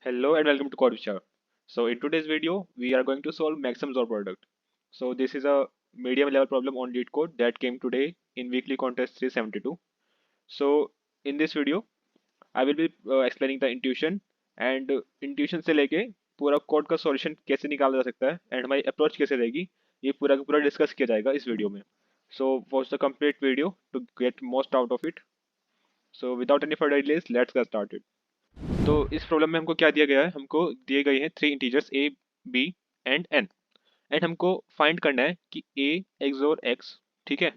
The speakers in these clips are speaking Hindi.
Hello and welcome to Codesha. So in today's video, we are going to solve maximum XOR product. So this is a medium level problem on LeetCode that came today in weekly contest 372. So in this video, I will be explaining the intuition and intuition से लेके पूरा कोड का सॉल्यूशन कैसे निकाला जा सकता है एंड हमारी अप्रोच कैसे रहेगी ये पूरा का पूरा डिस्कस किया जाएगा इस वीडियो में. So watch the complete video to get most out of it. So without any further delays, let's get started. तो इस प्रॉब्लम में हमको क्या दिया गया है, हमको दिए गए हैं three integers A B and N and हमको फाइंड करना है कि ए एक्सोर एक्स, ठीक है,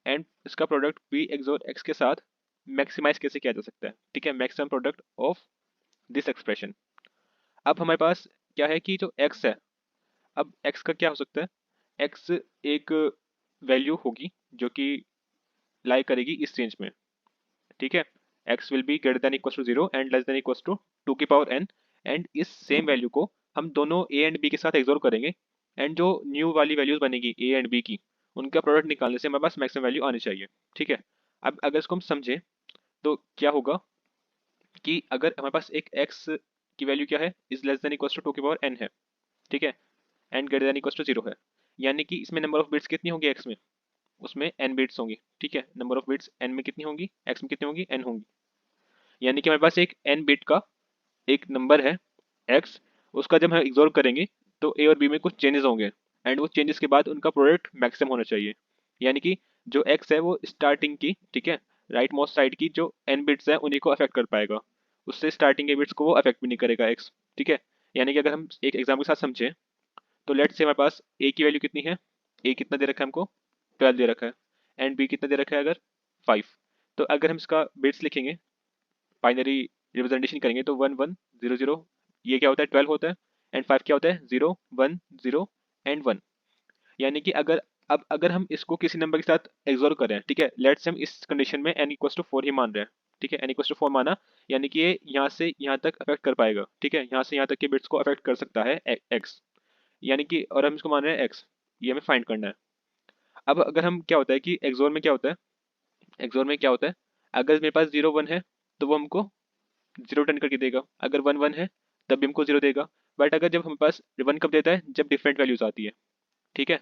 एंड इसका प्रोडक्ट बी एक्सोर एक्स के साथ मैक्सिमाइज कैसे किया जा सकता है, ठीक है, maximum product of this expression. अब हमारे पास क्या है कि जो एक्स है, अब एक्स का क्या हो सकता है, एक्स एक वैल्यू होगी जो कि लाई करेगी इस रेंज में, ठीक है. X will be greater than equal to zero and less than equal to two की पावर एन एंड इस सेम वैल्यू को हम दोनों ए एंड बी के साथ एक्सोर करेंगे एंड जो न्यू वाली वैल्यूज बनेगी ए एंड बी की उनका प्रोडक्ट निकालने से हमारे पास मैक्सिमम वैल्यू आनी चाहिए, ठीक है. अब अगर इसको हम समझें तो क्या होगा कि अगर हमारे पास एक एक्स की वैल्यू क्या है, is less than equal to two की पावर एन है, ठीक है, and greater than equal to zero है, यानी कि इसमें नंबर ऑफ बिट्स कितनी होगी एक्स में, उसमें एन बिट्स होंगी, ठीक है. नंबर ऑफ बिट्स एन में कितनी होंगी, एक्स में कितनी होंगी, एन होंगी, यानी कि हमारे पास एक एन बिट का एक नंबर है एक्स, उसका जब हम एक्सोर करेंगे तो ए और बी में कुछ चेंजेस होंगे एंड वो चेंजेस के बाद उनका प्रोडक्ट मैक्सिमम होना चाहिए, यानी कि जो एक्स है वो स्टार्टिंग की, ठीक है, राइट मोस्ट साइड की जो एन बिट्स हैं उन्हीं को अफेक्ट कर पाएगा, उससे स्टार्टिंग के बिट्स को वो अफेक्ट भी नहीं करेगा एक्स, ठीक है. यानी कि अगर हम एक एग्जाम के साथ समझें तो लेट्स से हमारे पास ए की वैल्यू कितनी है, ए कितना दे रखा है हमको, 12 दे रखा है, एंड बी कितना दे रखा है अगर 5. तो अगर हम इसका बिट्स लिखेंगे, बाइनरी रिप्रेजेंटेशन करेंगे तो 1100, ये क्या होता है 12 होता है, एंड 5 क्या होता है 010 एंड 1. यानी कि अगर हम इसको किसी नंबर के साथ एक्सोर करें, ठीक है, लेट्स हम इस कंडीशन में n इक्वल टू 4 ही मान रहे हैं, ठीक है, n इक्वल टू 4 माना, यानी कि ये यहाँ से यहाँ तक अफेक्ट कर पाएगा, ठीक है, यहाँ से यहाँ तक के बिट्स को अफेक्ट कर सकता है x, यानी कि और हम इसको मान रहे हैं x, ये हमें फाइंड करना है. अब अगर हम क्या होता है कि एक्सोर में क्या होता है, एक्सोर में क्या होता है, अगर मेरे पास 0 1 है तो वो हमको जीरो टर्न करके देगा, अगर 1 1 है तब भी हमको जीरो देगा, बट अगर जब हमारे पास वन कब देता है, जब डिफरेंट वैल्यूज आती है, ठीक है,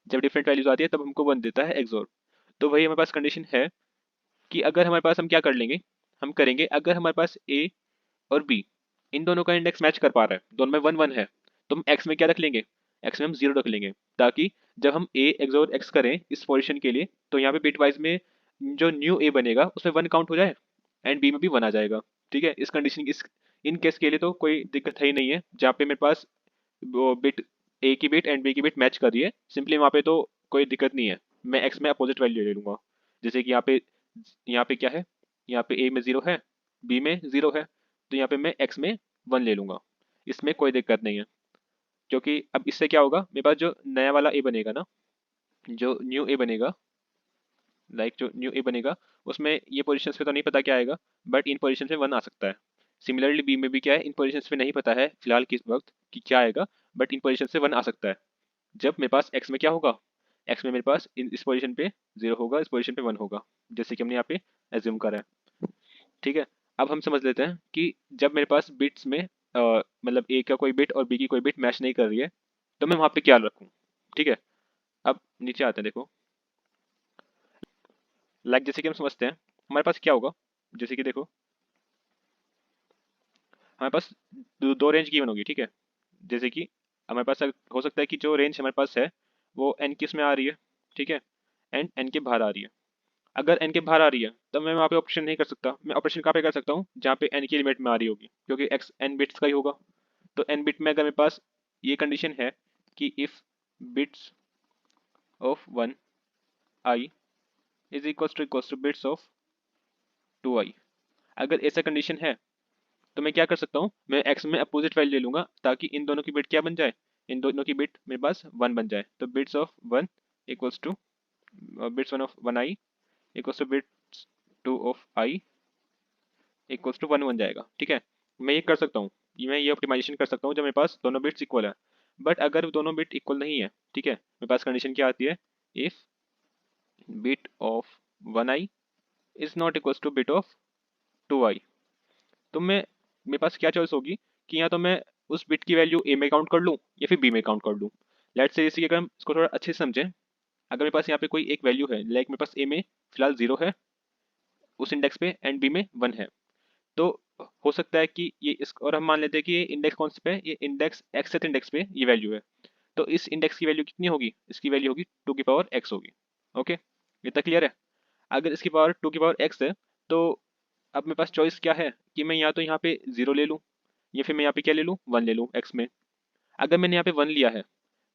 जब डिफरेंट वैल्यूज आती है तब हमको वन देता है एक्सोर. तो वही हमारे पास कंडीशन है कि अगर हमारे पास हम क्या कर लेंगे, हम करेंगे अगर हमारे पास ए और बी इन दोनों का इंडेक्स मैच कर पा रहा है, दोनों में वन वन है, तो हम एक्स में क्या रख लेंगे, एक्स में हम जीरो रख लेंगे, ताकि जब हम ए एक्सोर एक्स करें इस पोजीशन के लिए तो यहाँ पे बिट वाइज में जो न्यू ए बनेगा उसमें वन काउंट हो जाए एंड बी में भी वन आ जाएगा, ठीक है. इस कंडीशन इस इन केस के लिए तो कोई दिक्कत है ही नहीं है, जहाँ पे मेरे पास वो बिट ए की बिट एंड बी की बिट मैच कर रही है, सिंपली वहाँ पे तो कोई दिक्कत नहीं है, मैं एक्स में अपोजिट वैल्यू ले लूंगा. जैसे कि यहाँ पे क्या है, यहाँ पे ए में जीरो है, बी में जीरो है, तो यहाँ पे मैं एक्स में वन ले लूंगा, इसमें कोई दिक्कत नहीं है. क्योंकि अब इससे क्या होगा, मेरे पास जो नया वाला ए बनेगा ना, जो न्यू ए बनेगा, जो न्यू ए बनेगा उसमें ये पोजीशंस पे तो नहीं पता क्या आएगा, बट इन पोजीशन में वन आ सकता है. सिमिलरली बी में भी क्या है, इन पोजीशंस पे नहीं पता है फिलहाल किस वक्त कि क्या आएगा, बट इन पोजीशन से वन आ सकता है. जब मेरे पास एक्स में क्या होगा, एक्स में मेरे पास इस पोजीशन पे जीरो होगा, इस पोजीशन पे वन होगा, जैसे कि हमने यहाँ पे एज्यूम करा है, ठीक है. अब हम समझ लेते हैं कि जब मेरे पास बिट्स में मतलब ए का कोई बिट और बी की कोई बिट मैच नहीं कर रही है तो मैं वहाँ पे क्या रखूँ, ठीक है. अब नीचे आते हैं, देखो, जैसे कि हम समझते हैं हमारे पास क्या होगा, जैसे कि देखो हमारे पास दो रेंज गिवन होगी, ठीक है. जैसे कि हमारे पास हो सकता है कि जो रेंज हमारे पास है वो एन किस में आ रही है, ठीक है, एंड एन के बाहर आ रही है. अगर एन के बाहर आ रही है तब मैं वहाँ पे ऑपरेशन नहीं कर सकता, मैं ऑपरेशन कहाँ पे कर सकता हूँ, जहाँ पे एन की लिमिट में आ रही होगी, क्योंकि एक्स एन बिट्स का ही होगा. तो एन बिट में अगर मेरे पास ये कंडीशन है कि if bits of one I is equals to bits of two I, अगर ऐसा कंडीशन है तो मैं क्या कर सकता हूँ, मैं एक्स में अपोजिट वैल्यू ले लूंगा ताकि इन दोनों की बिट क्या बन जाए, इन दोनों की बिट मेरे पास वन बन जाए. तो bits of one equals to bits one of one I equals to bits two of I equals to one बन जाएगा, ठीक है. मैं ये कर सकता हूँ, मैं ये ऑप्टिमाइजेशन कर सकता हूँ जब मेरे पास दोनों बिट्स इक्वल है. बट अगर दोनों बिट इक्वल नहीं है, ठीक है, मेरे पास कंडीशन क्या आती है, if bit of one I is not equals to bit of two I. तो मैं मेरे पास क्या चॉइस होगी कि या तो मैं उस बिट की वैल्यू ए में काउंट कर लूँ या फिर बी में काउंट कर लूँ। लेट्स से जैसे कि अगर हम इसको थोड़ा अच्छे से समझें, अगर मेरे पास यहाँ पे कोई एक वैल्यू है, लाइक मेरे पास ए में फिलहाल 0 है उस इंडेक्स पे एंड बी में 1 है, तो हो सकता है कि ये इस, और हम मान लेते हैं कि ये इंडेक्स कौन से पे है, ये इंडेक्स एक्स इंडेक्स पे ये वैल्यू है। तो इस इंडेक्स की वैल्यू कितनी होगी, इसकी वैल्यू होगी 2 की पावर x होगी। ओके, इतना क्लियर है। अगर इसकी पावर 2 की पावर x है, तो अब मेरे पास चॉइस क्या है कि मैं या तो यहाँ पे 0 ले लूँ या फिर मैं यहाँ पे क्या ले लूँ, 1 ले लूँ x में। अगर मैंने यहाँ पे 1 लिया है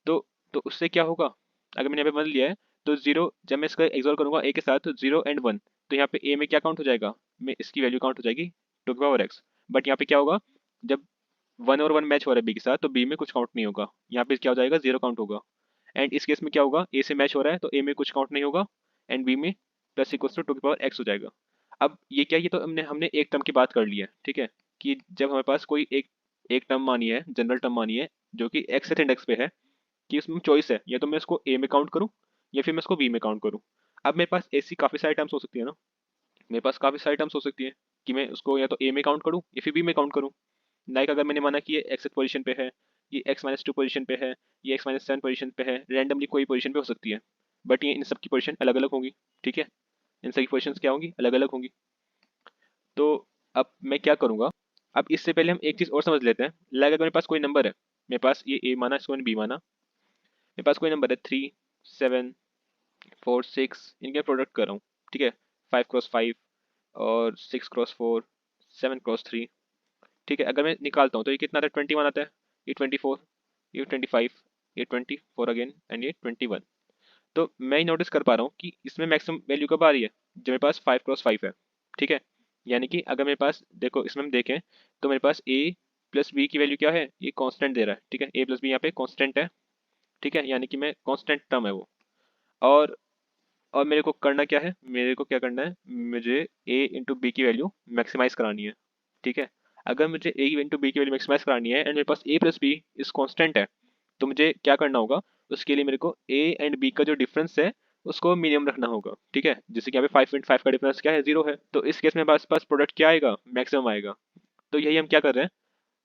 तो उससे क्या होगा, अगर मैंने यहाँ पे 1 लिया है तो 0, जब मैं इसका एक्सोल्व करूंगा a के साथ तो 0 एंड 1, तो यहाँ पे a में क्या काउंट हो जाएगा, मैं इसकी वैल्यू काउंट हो जाएगी 2 की पावर x। बट यहाँ पे क्या होगा, जब 1 और 1 मैच हो रहा है b के साथ तो b में कुछ काउंट नहीं होगा, यहाँ पे क्या हो जाएगा, 0 काउंट होगा। एंड इस केस में क्या होगा, a से मैच हो रहा है तो a में कुछ काउंट नहीं होगा एंड b में प्लस इक्वल्स टू 2 की पावर x हो जाएगा। अब ये क्या, ये तो हमने हमने एक टर्म की बात कर ली है, ठीक है, कि जब हमारे पास कोई एक एक टर्म मानी है, जनरल टर्म मानी है जो कि एक्स इंडेक्स पे है, कि उसमें चॉइस है या तो मैं इसको ए में काउंट करूं या फिर मैं इसको बी में काउंट करूं। अब मेरे पास ऐसी काफ़ी सारी टर्म्स हो सकती है ना, मेरे पास काफ़ी सारी टर्म्स हो सकती है कि मैं उसको या तो ए में काउंट करूं या फिर बी में काउंट करूं। लाइक अगर मैंने माना कि ये एक्स पोजीशन पे है, ये x-2 पोजीशन पे है, ये x-7 पोजीशन पे है, रैंडमली कोई पोजीशन पे हो सकती है, बट ये इन सब की पोजीशन अलग अलग होंगी। ठीक है, इन सबकी पोजीशंस क्या होंगी, अलग अलग होंगी। तो अब मैं क्या करूंगा, अब इससे पहले हम एक चीज़ और समझ लेते हैं। लाइक अगर मेरे पास कोई नंबर है, मेरे पास ये ए माना, इसको मैंने बी माना, मेरे पास कोई नंबर है 3, 7, 4, 6, इनके प्रोडक्ट कर रहा हूँ। ठीक है, 5 क्रॉस 5 और 6 क्रॉस 4, 7 क्रॉस 3। ठीक है, अगर मैं निकालता हूँ तो ये कितना आता है, 21 आता है, ये 24, ये 25, ये 24 अगेन एंड ये 21। तो मैं ही नोटिस कर पा रहा हूँ कि इसमें मैक्सिमम वैल्यू कब आ रही है, जब मेरे पास 5 क्रॉस 5 है। ठीक है, यानी कि अगर मेरे पास, देखो इसमें हम देखें तो मेरे पास a प्लस बी की वैल्यू क्या है, ये कांस्टेंट दे रहा है। ठीक है, a प्लस बी यहाँ पे कांस्टेंट है। ठीक है, यानी कि मैं कांस्टेंट टर्म है वो। और मेरे को करना क्या है, मेरे को क्या करना है, मुझे a इंटू बी की वैल्यू मैक्सिमाइज करानी है। ठीक है, अगर मुझे a इंटू बी की वैल्यू मैक्सिमाइज करानी है एंड मेरे पास a प्लस बी इस कांस्टेंट है, तो मुझे क्या करना होगा, उसके लिए मेरे को a एंड b का जो डिफरेंस है उसको मिनिमम रखना होगा। ठीक है, जैसे कि यहाँ पे 5.5 का डिफरेंस क्या है, 0 है, तो इस केस में पास प्रोडक्ट क्या आएगा, मैक्सिमम आएगा। तो यही हम क्या कर रहे हैं,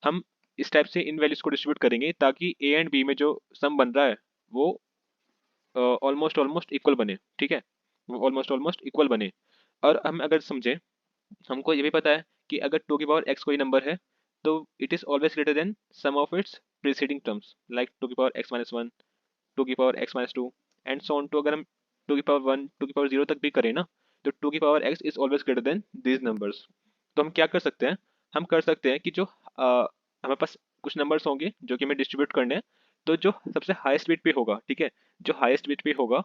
हम इस टाइप से इन वैल्यूज को डिस्ट्रीब्यूट करेंगे ताकि a एंड b में जो सम बन रहा है वो ऑलमोस्ट ऑलमोस्ट इक्वल बने। ठीक है, वो ऑलमोस्ट ऑलमोस्ट इक्वल बने। और हम अगर समझें, हमको ये भी पता है कि अगर 2 की पावर x कोई नंबर है तो it is always greater than sum of its preceding terms, like 2 की पावर x-1, 2 की power x-2 and so on to. अगर हम 2 की पावर 1, 2 की पावर 0 तक भी करें ना, तो 2 की power x is always greater then these numbers. तो हम क्या कर सकते हैं, हम कर सकते हैं कि जो हमारे पास कुछ नंबर्स होंगे जो कि हमें डिस्ट्रीब्यूट करने हैं, तो जो सबसे हाईएस्ट बिट पे होगा, ठीक है, जो हाईएस्ट बिट पे होगा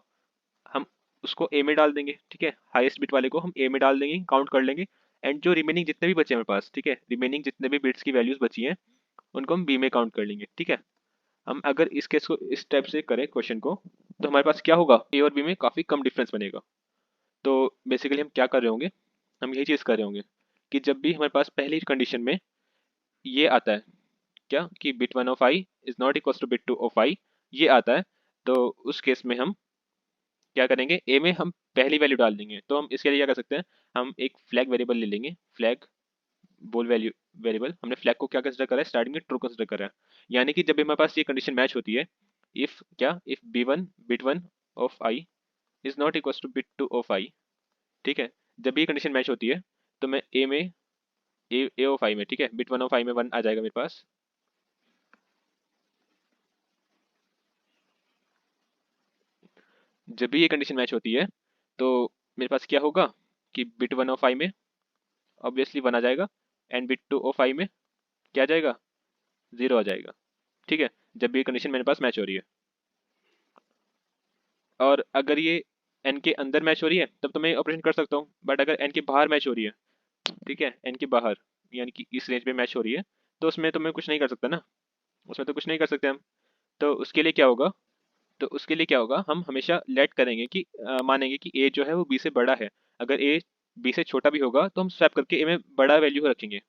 हम उसको ए में डाल देंगे। ठीक है, हाईएस्ट बिट वाले को हम ए में डाल देंगे, काउंट कर लेंगे। एंड जो रिमेनिंग जितने भी बचे हैं हमारे पास, ठीक है, रिमेनिंग जितने भी बिट्स की वैल्यूज बची हैं उनको हम बी में काउंट कर लेंगे। ठीक है, हम अगर इस केस को इस टाइप से करें क्वेश्चन को, तो हमारे पास क्या होगा, ए और बी में काफ़ी कम डिफरेंस बनेगा। तो बेसिकली हम क्या कर रहे होंगे, हम यही चीज़ कर रहे होंगे कि जब भी हमारे पास पहली कंडीशन में ये आता है, क्या कि bit 1 of I is not equal to bit 2 of I, ये आता है, तो उस केस में हम क्या करेंगे, ए में हम पहली वैल्यू डाल देंगे। तो हम इसके लिए क्या कर सकते हैं, हम एक फ्लैग वेरिएबल ले लेंगे, फ्लैग बोल वैल्यू वेरिएबल। हमने फ्लैग को क्या कंसिडर करा है, स्टार्टिंग में ट्रू कंसिडर करा है। यानी कि जब भी हमारे पास ये कंडीशन मैच होती है, इफ क्या, if b1 bit 1 of I is not equal to bit 2 of I. ठीक है, जब भी ये कंडीशन मैच होती है तो मैं ए में, ए ऑफ आई में, ठीक है, बिट 1 ऑफ आई में 1 आ जाएगा मेरे पास। जब भी ये कंडीशन मैच होती है तो मेरे पास क्या होगा कि बिट 1 ऑफ आई में ऑब्वियसली 1 आ जाएगा एंड बिट 2 ऑफ आई में क्या आ जाएगा, 0 आ जाएगा। ठीक है, जब भी ये कंडीशन मेरे पास मैच हो रही है। और अगर ये एन के अंदर मैच हो रही है तब तो मैं ऑपरेशन कर सकता हूँ, बट अगर एन के बाहर मैच हो रही है, ठीक है, एन के बाहर यानी कि इस रेंज में मैच हो रही है, तो उसमें तो मैं कुछ नहीं कर सकता ना, उसमें तो कुछ नहीं कर सकते हम। तो उसके लिए क्या होगा, तो उसके लिए क्या होगा, हम हमेशा लेट करेंगे कि मानेंगे कि ए जो है वो बी से बड़ा है। अगर ए बी से छोटा भी होगा तो हम स्वैप करके ए में बड़ा वैल्यू रखेंगे।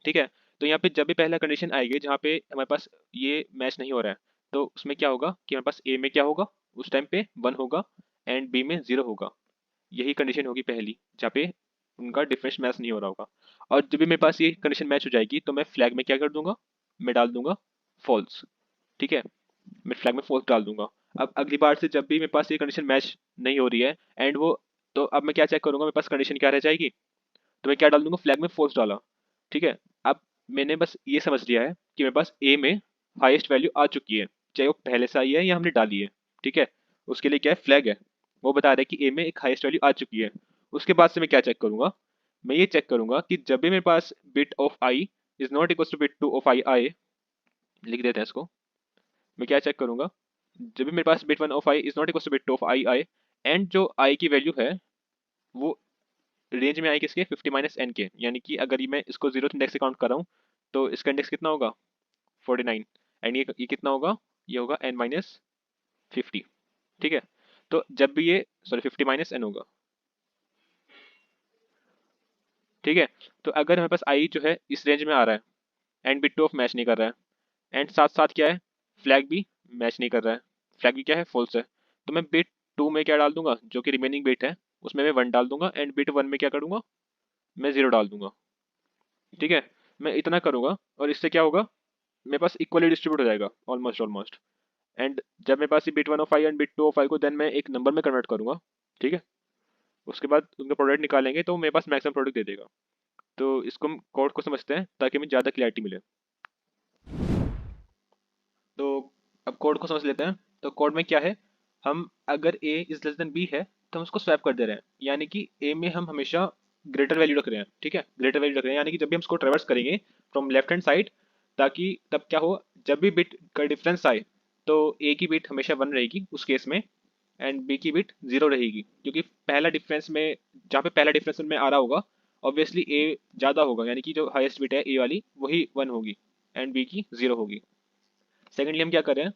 ठीक है, तो यहाँ पे जब भी पहला कंडीशन आएगी जहाँ पे हमारे पास ये मैच नहीं हो रहा है, तो उसमें क्या होगा कि हमारे पास ए में क्या होगा, उस टाइम पे 1 होगा एंड बी में 0 होगा। यही कंडीशन होगी पहली, जहाँ पे उनका डिफरेंस मैच नहीं हो रहा होगा। और जब भी मेरे पास ये कंडीशन मैच हो जाएगी तो मैं फ्लैग में क्या कर दूंगा, मैं डाल दूंगा फॉल्स। ठीक है, मैं फ्लैग में फॉल्स डाल दूंगा। अब अगली बार से जब भी मेरे पास ये कंडीशन मैच नहीं हो रही है एंड वो, तो अब मैं क्या चेक करूंगा, मेरे पास कंडीशन क्या रह जाएगी, तो मैं क्या डाल दूंगा, फ्लैग में फॉल्स डाला। ठीक है, अब मैंने बस ये समझ लिया है कि मेरे पास ए में हाईएस्ट वैल्यू आ चुकी है, चाहे वो पहले से आई है या हमने डाली है। ठीक है, उसके लिए क्या है, फ्लैग है, वो बता रहा है कि ए में एक हाईएस्ट वैल्यू आ चुकी है। उसके बाद से मैं क्या चेक करूंगा, मैं ये चेक करूंगा कि जब भी मेरे पास bit of I is not equal to bit two of I आए, लिख देते हैं इसको। मैं क्या चेक करूंगा, जब भी मेरे पास bit one of I is not equal to bit two of I आए एंड जो आई की वैल्यू है वो रेंज में आई किसके, 50 माइनस एन के, यानी कि अगर ये मैं इसको जीरो इंडेक्स से काउंट कर रहा हूँ तो इसका इंडेक्स कितना होगा, 49। एंड ये कितना होगा, ये होगा एन माइनस 50। ठीक है, तो जब भी ये, सॉरी 50 माइनस एन होगा। ठीक है, तो अगर हमारे पास आई जो है इस रेंज में आ रहा है and bit two of match नहीं कर रहा है एंड साथ साथ क्या है, फ्लैग भी मैच नहीं कर रहा है, फ्लैग भी क्या है, फॉल्स है, तो मैं बिट टू में क्या डाल दूंगा, जो कि रिमेनिंग बिट है उसमें मैं वन डाल दूंगा एंड बिट वन में क्या करूंगा, मैं जीरो डाल दूंगा। ठीक है, मैं इतना करूंगा और इससे क्या होगा, मेरे पास इक्वली डिस्ट्रीब्यूट हो जाएगा ऑलमोस्ट ऑलमोस्ट। एंड जब मेरे पास ये bit one of I and bit two of I को देन मैं एक नंबर में कन्वर्ट करूंगा। ठीक है, उसके बाद उनका प्रोडक्ट निकालेंगे तो मेरे पास मैक्सिमम प्रोडक्ट दे देगा। तो इसको हम कोड को समझते हैं ताकि हमें ज़्यादा क्लैरिटी मिले। तो अब कोड को समझ लेते हैं। तो कोड में क्या है, हम अगर a is less then b है तो हम उसको स्वैप कर दे रहे हैं, यानी कि a में हम हमेशा ग्रेटर वैल्यू रख रहे हैं। ठीक है, ग्रेटर वैल्यू रख रहे हैं यानी कि जब भी हम उसको ट्रेवर्स करेंगे फ्रॉम लेफ्ट हैंड साइड, ताकि तब क्या हो, जब भी बिट का डिफरेंस आए तो a की बिट हमेशा वन रहेगी उस केस में एंड b की बिट जीरो रहेगी, क्योंकि पहला डिफरेंस में, जहाँ पे पहला डिफरेंस उनमें आ रहा होगा ऑब्वियसली a ज़्यादा होगा, यानी कि जो हाईएस्ट बिट है a वाली वही वन होगी एंड b की जीरो होगी। सेकेंडली हम क्या कर रहे हैं,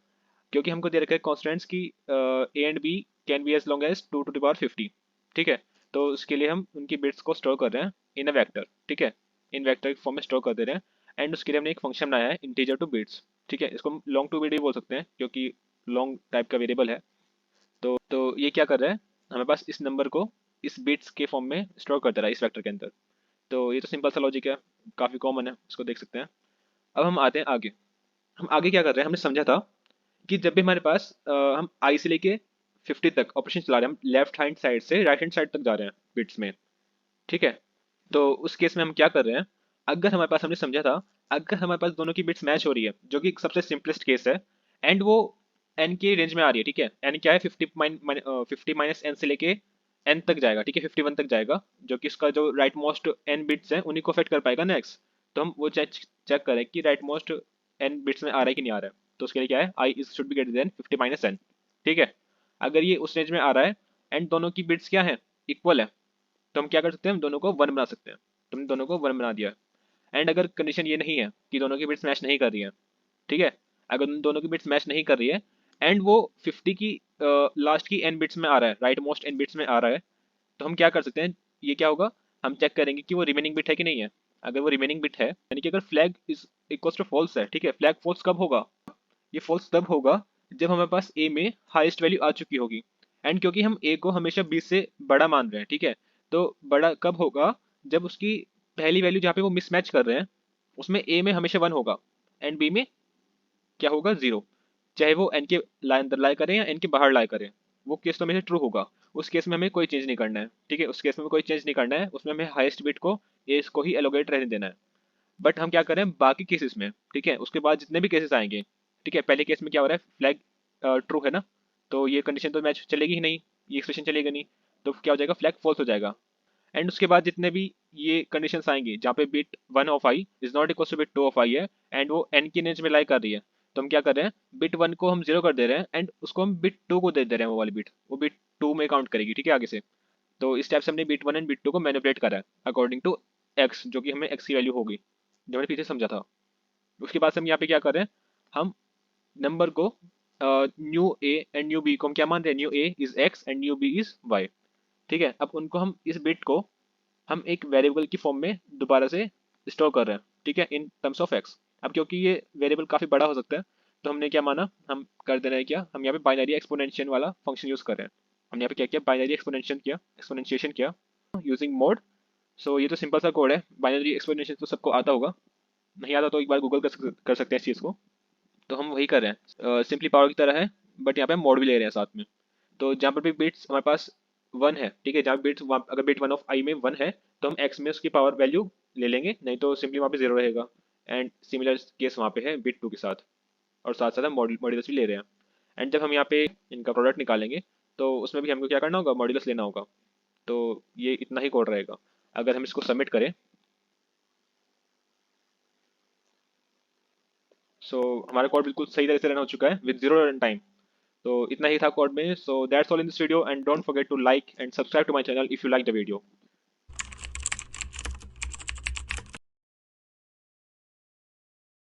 क्योंकि हमको दे रखा है कॉन्स्टेंट्स की A and B can be as long as 2 to the power 50। ठीक है, तो उसके लिए हम उनकी बिट्स को स्टोर कर रहे हैं इन अ वेक्टर। ठीक है, इन वेक्टर फॉर्म में स्टोर कर दे रहे हैं एंड उसके लिए हमने एक फंक्शन बनाया है इंटीजर टू बिट्स। ठीक है, इसको हम लॉन्ग टू बिट भी बोल सकते हैं क्योंकि लॉन्ग टाइप का वेरिएबल है। तो ये क्या कर रहा है, हमें पास इस नंबर को इस बिट्स के फॉर्म में स्टोर कर दे रहा है इस वेक्टर के अंदर। तो ये तो सिंपल सा लॉजिक है, काफ़ी कॉमन है, इसको देख सकते हैं। अब हम आते हैं आगे। हम आगे क्या कर रहे हैं, हमने समझा था कि जब भी हमारे पास हम आई से लेके 50 तक ऑपरेशन चला रहे हैं, हम लेफ्ट हैंड साइड से राइट हैंड साइड तक जा रहे हैं बिट्स में। ठीक है, तो उस केस में हम क्या कर रहे हैं, अगर हमारे पास, हमने समझा था, अगर हमारे पास दोनों की बिट्स मैच हो रही है जो कि सबसे सिंपलेस्ट केस है एंड वो एन के रेंज में आ रही है। ठीक है, एन क्या है, 50 माइनस एन से लेके एन तक जाएगा। ठीक है, 51 तक जाएगा, जो कि इसका जो राइट मोस्ट एन बिट्स हैं उन्हीं को अफेक्ट कर पाएगा नेक्स्ट। तो हम वो चेक चेक करें कि राइट मोस्ट एन बिट्स में आ रहा है कि नहीं आ रहा है। तो उसके लिए क्या है, I is should be greater than 50 minus N. ठीक है, अगर ये उस रेंज में आ रहा है एंड दोनों की बिट्स क्या है, इक्वल है, तो हम क्या कर सकते हैं, हम दोनों को वन बना सकते हैं। तुमने दोनों को वन बना दिया। एंड अगर कंडीशन ये नहीं है कि दोनों की बिट्स मैच नहीं कर रही है, ठीक है, अगर उन दोनों की बिट्स मैच नहीं कर रही है एंड वो 50 की लास्ट की एन बिट्स में आ रहा है, राइट मोस्ट एन बिट्स में आ रहा है, तो हम क्या कर सकते हैं, ये क्या होगा, हम चेक करेंगे कि वो रिमेनिंग बिट है कि नहीं है। अगर वो रिमेनिंग बिट है, यानी कि अगर flag is equal to false है, ठीक है, फ्लैग फॉल्स कब होगा, ये फॉल्स तब होगा जब हमारे पास ए में हाईएस्ट वैल्यू आ चुकी होगी। एंड क्योंकि हम ए को हमेशा बी से बड़ा मान रहे हैं, ठीक है, तो बड़ा कब होगा, जब उसकी पहली वैल्यू जहाँ पे वो मिसमैच कर रहे हैं उसमें ए में हमेशा वन होगा एंड बी में क्या होगा, जीरो। चाहे वो एन के लाई अंदर लाई करें या एन के बाहर लाई करें, वो केस तो हमेशा ट्रू होगा। उस केस में हमें कोई चेंज नहीं करना है। ठीक है, उस केस में कोई चेंज नहीं करना है, उसमें हमें हाईएस्ट बिट को ए इसको ही एलोगेट रहने देना है। बट हम क्या करें बाकी केसेस में, ठीक है, उसके बाद जितने भी केसेस आएंगे, ठीक है, पहले केस में क्या हो रहा है, फ्लैग ट्रू है ना, तो ये कंडीशन तो मैच चलेगी ही नहीं, ये एक्सप्रेशन चलेगा नहीं, तो क्या हो जाएगा, फ्लैग फॉल्स हो जाएगा। एंड उसके बाद जितने भी ये कंडीशंस आएंगे जहाँ पे bit one of I is not equal to bit two of I है एंड वो एन की रेंज में लाई कर रही है, तो हम क्या कर रहे हैं, बिट वन को हम जीरो कर दे रहे हैं एंड उसको हम बिट टू को दे दे रहे हैं, वो वाली बिट वो बिट टू में काउंट करेगी। ठीक है, आगे से। तो इस टाइप से हमने bit one and bit two को मैनिपुलेट करा है अकॉर्डिंग टू एक्स, जो कि हमें एक्स की वैल्यू होगी, जो हमने पीछे समझा था। उसके बाद से हम यहाँ पे क्या कर रहे हैं, हम नंबर को new A and new B को हम क्या मान रहे हैं, new A is X and new B is Y. ठीक है, अब उनको हम इस बिट को हम एक वेरिएबल की फॉर्म में दोबारा से स्टोर कर रहे हैं, ठीक है, इन टर्म्स ऑफ एक्स। अब क्योंकि ये वेरिएबल काफ़ी बड़ा हो सकता है, तो हमने क्या माना, हम कर दे रहे हैं क्या, हम यहाँ पे बाइनरी एक्सपोनेंशियल वाला फंक्शन यूज़ कर रहे हैं। हमने यहाँ पे क्या किया, बाइनरी एक्सपोनेंशियल किया, एक्सपोनेंशिएशन किया यूजिंग मोड सो ये तो सिंपल सा कोड है, बाइनरी एक्सप्लेनेशन तो सबको आता होगा, नहीं आता तो एक बार गूगल कर सकते हैं इस चीज़ को। तो हम वही कर रहे हैं, सिंपली पावर की तरह है, बट यहाँ पे हम मोड भी ले रहे हैं साथ में। तो जहाँ पर भी बिट्स हमारे पास वन है, ठीक है, जहाँ बिट्स अगर बिट वन ऑफ आई में वन है तो हम एक्स में उसकी पावर वैल्यू ले लेंगे, नहीं तो सिंपली वहाँ पे जीरो रहेगा। एंड सिमिलर केस वहाँ पे है बिट टू के साथ, और साथ साथ हम मॉड्यूलस भी ले रहे हैं। एंड जब हम यहाँ पे इनका प्रोडक्ट निकालेंगे तो उसमें भी हमको क्या करना होगा, मॉड्यूलस लेना होगा। तो ये इतना ही कोड रहेगा। अगर हम इसको सबमिट करें, सो हमारा कोड बिल्कुल सही तरह से रन हो चुका है विद जीरो रन टाइम। तो इतना ही था कोड में। So that's all in this video, and don't forget to like and subscribe to my channel if you like the video.